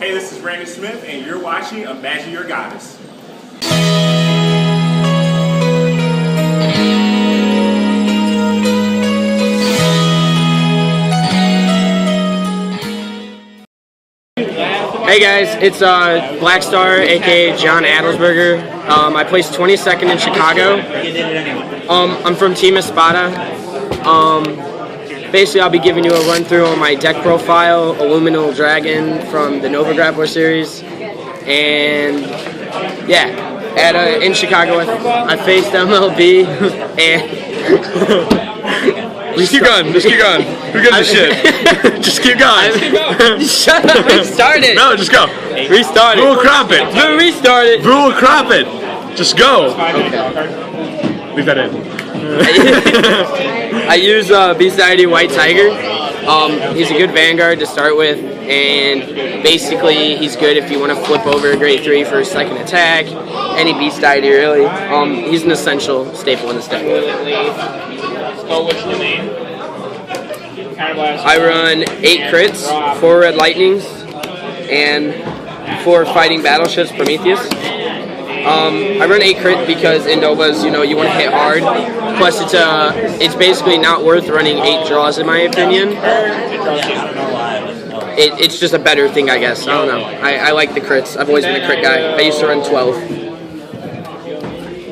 Hey, this is Brandon Smith, and you're watching Imagine Your Goddess. Hey guys, it's Blackstar, aka John Adelsberger. I placed 22nd in Chicago. I'm from Team Espada. Basically, I'll be giving you a run through on my deck profile, Illuminal Dragon from the Nova Grappler series, and yeah, in Chicago I faced MLB and. Just keep going. Just keep going. Who gives a shit? Just keep going. Shut up. Restart it. No, just go. Restart it. Who will crop it? Restart it. Who will crop it? Just go. Okay. Leave that in. I use Beast ID White Tiger. He's a good Vanguard to start with, and basically he's good if you want to flip over a grade 3 for a second attack. Any Beast ID really. He's an essential staple in this deck. I run 8 crits, 4 red lightnings, and 4 fighting battleships Prometheus. I run 8 crit because in Novas, you want to hit hard. Plus, it's basically not worth running 8 draws in my opinion. It's just a better thing, I guess. I don't know. I like the crits. I've always been a crit guy. I used to run 12.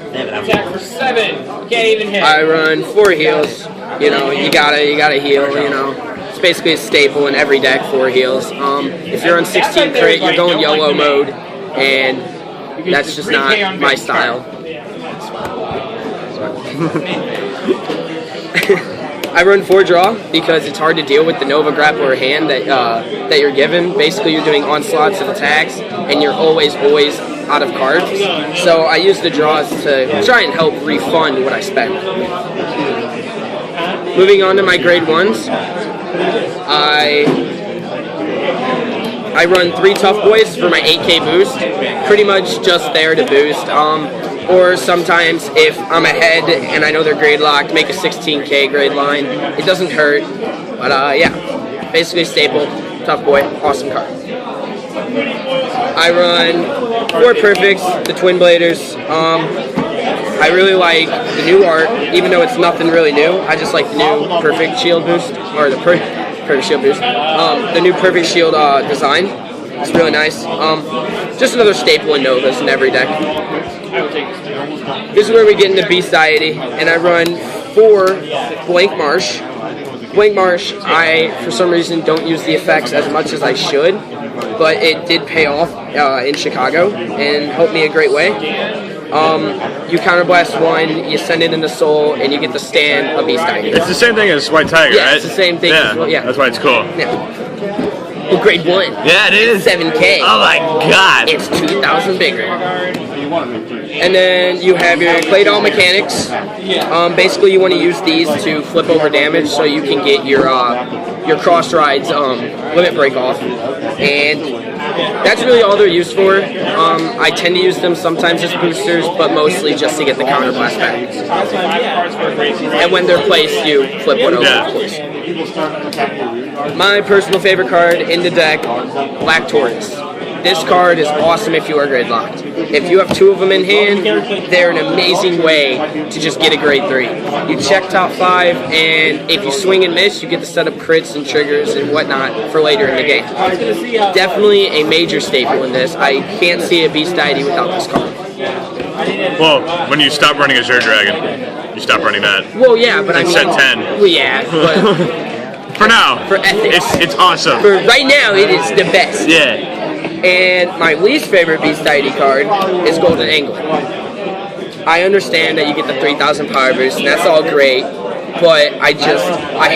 Attack for 7. Can't even hit. I run 4 heals. You gotta heal. It's basically a staple in every deck. 4 heals. If you're on 16 crit, you're going YOLO mode, and that's just not my style. I run 4 draw because it's hard to deal with the Nova Grappler hand that you're given. Basically, you're doing onslaughts and attacks, and you're always out of cards. So I use the draws to try and help refund what I spent. Moving on to my grade 1s, I run 3 Tough Boys for my 8K boost, pretty much just there to boost. Or sometimes if I'm ahead and I know they're grade locked, make a 16K grade line. It doesn't hurt, but yeah, basically staple, Tough Boy, awesome card. I run 4 Perfects, the Twin Bladers. I really like the new art, even though it's nothing really new. I just like the new Perfect Shield boost, or the Perfect Shield boost. The new Perfect Shield design. It's really nice. Just another staple in Novas in every deck. This is where we get into Beast Deity, and I run 4 Blank Marsh. Blank Marsh, I, for some reason, don't use the effects as much as I should, but it did pay off in Chicago and helped me a great way. You counterblast 1, you send it into Soul, and you get to stand a Beast Deity. It's the same thing as White Tiger, yeah, right? It's the same thing as well, yeah. That's why it's cool. Yeah. Well, grade 1. Yeah, it is. 7K. Oh my god. It's 2,000 bigger. And then you have your Clay Doll mechanics. Basically, you want to use these to flip over damage so you can get your cross rides limit break off. And that's really all they're used for. I tend to use them sometimes as boosters, but mostly just to get the counterblast back. And when they're placed, you flip one over, of course. My personal favorite card in the deck, Black Tortoise. This card is awesome if you are grade locked. If you have 2 of them in hand, they're an amazing way to just get a grade 3. You check top 5, and if you swing and miss, you get to set up crits and triggers and whatnot for later in the game. Definitely a major staple in this. I can't see a Beast Deity without this card. Well, when you stop running Azure Dragon, you stop running that. Well, yeah, but I mean... set 10. Well, yeah, but... For now. For ethics. It's awesome. For right now, it is the best. Yeah. And my least favorite Beast Deity card is Golden Angler. I understand that you get the 3,000 power boost, and that's all great, but I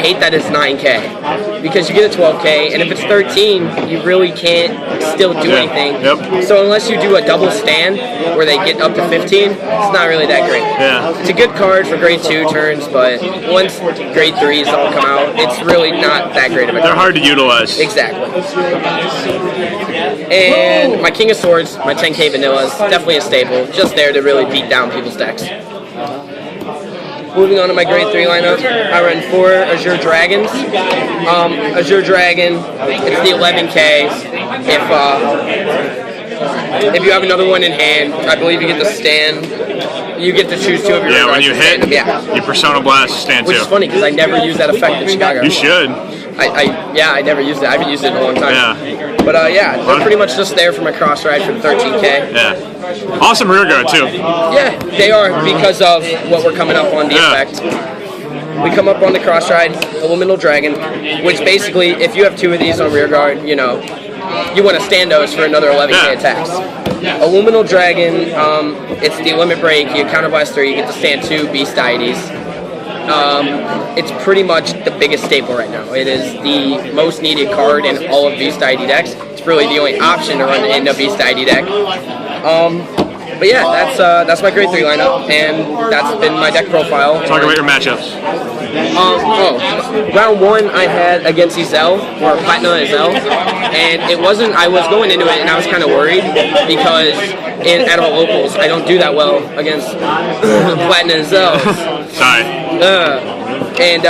hate that it's 9K. Because you get a 12K, and if it's 13, you really can't still do anything. Yep. So unless you do a double stand, where they get up to 15, it's not really that great. Yeah. It's a good card for grade 2 turns, but once grade 3s all come out, it's really not that great of a card. They're hard to utilize. Exactly. And my King of Swords, my 10K vanilla, is definitely a staple, just there to really beat down people's decks. Moving on to my grade 3 lineup, I run 4 Azure Dragons. Azure Dragon, it's the 11K. If you have another one in hand, I believe you get the stand. You get to choose 2 of your Yeah, when you hit, yeah. you Persona Blast stand 2. Which is funny because I never used that effect in Chicago. You should. I never used it. I haven't used it in a long time. Yeah. But yeah, they're pretty much just there for my cross ride for the 13K. Yeah. Awesome rear guard too. Yeah, they are because of what we're coming up on the effect. We come up on the cross ride, Illuminal Dragon, which basically, if you have 2 of these on rear guard, you know, you want to stand those for another 11K attacks. Illuminal Dragon, it's the limit break, you counterblast 3, you get to stand 2 Beast Deities. It's pretty much the biggest staple right now. It is the most needed card in all of Beast Deity decks. It's really the only option to run in a Beast Deity deck. But yeah, that's my grade 3 lineup, and that's been my deck profile. Talk about your matchups. Round 1 I had against Ezel, or Platinum Ezel, and it wasn't, I was going into it and I was kind of worried because at our locals I don't do that well against Platinum Ezel. Sorry. And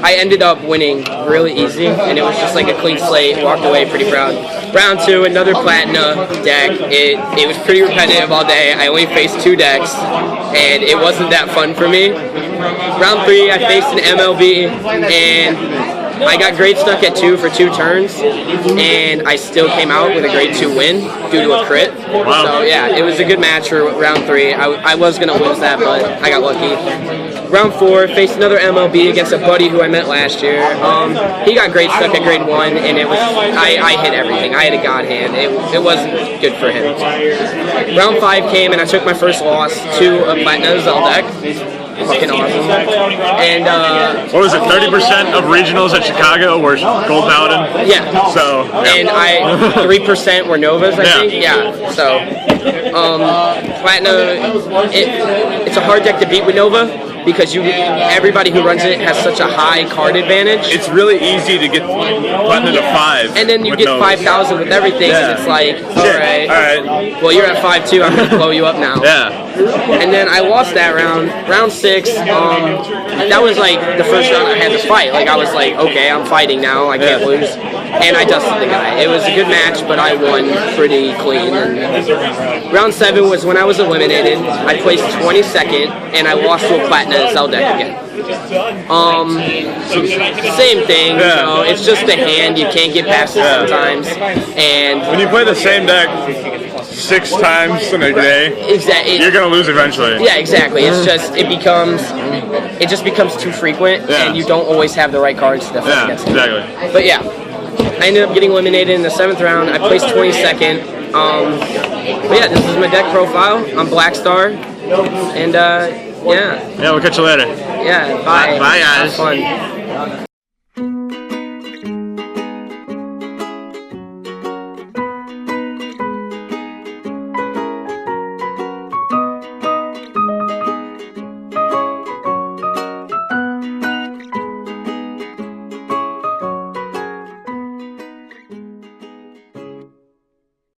I ended up winning really easy, and it was just like a clean slate, walked away pretty proud. Round 2, another Platinum deck. It was pretty repetitive all day. I only faced 2 decks, and it wasn't that fun for me. Round 3, I faced an MLB, and I got grade stuck at 2 for 2 turns, and I still came out with a grade 2 win due to a crit. Wow. So yeah, it was a good match for round 3. I was going to lose that, but I got lucky. Round 4, faced another MLB against a buddy who I met last year. He got grade stuck at grade 1, and it was I hit everything. I had a god hand. It wasn't good for him. Round 5 came, and I took my first loss to a Platinum Zell deck. Fucking awesome. And what was it? 30% of regionals at Chicago were Gold Paladin. Yeah. So. Yeah. And 3% were Novas. I think. Yeah. So, Platinum. It's a hard deck to beat with Nova, because everybody who runs it has such a high card advantage. It's really easy to get Platinum to 5. And then you get 5,000 with everything, and it's like, alright, well, you're at 5 too, I'm going to blow you up now. Yeah. And then I lost that round. Round 6, that was like the first round I had to fight. Like, I was like, okay, I'm fighting now, I can't lose. And I dusted the guy. It was a good match, but I won pretty clean. And round 7 was when I was eliminated. I placed 22nd, and I lost to a Platinum Zell deck again. Same thing, you know, it's just a hand, you can't get past it sometimes. And when you play the same deck 6 times in a day, you're gonna lose eventually. Yeah, exactly. It's just it just becomes too frequent, and you don't always have the right cards to defend against it. Exactly. But yeah, I ended up getting eliminated in the 7th round. I placed 22nd. But yeah, this is my deck profile. I'm Blackstar, and yeah. Yeah, we'll catch you later. Yeah, bye. Bye, guys. Have fun.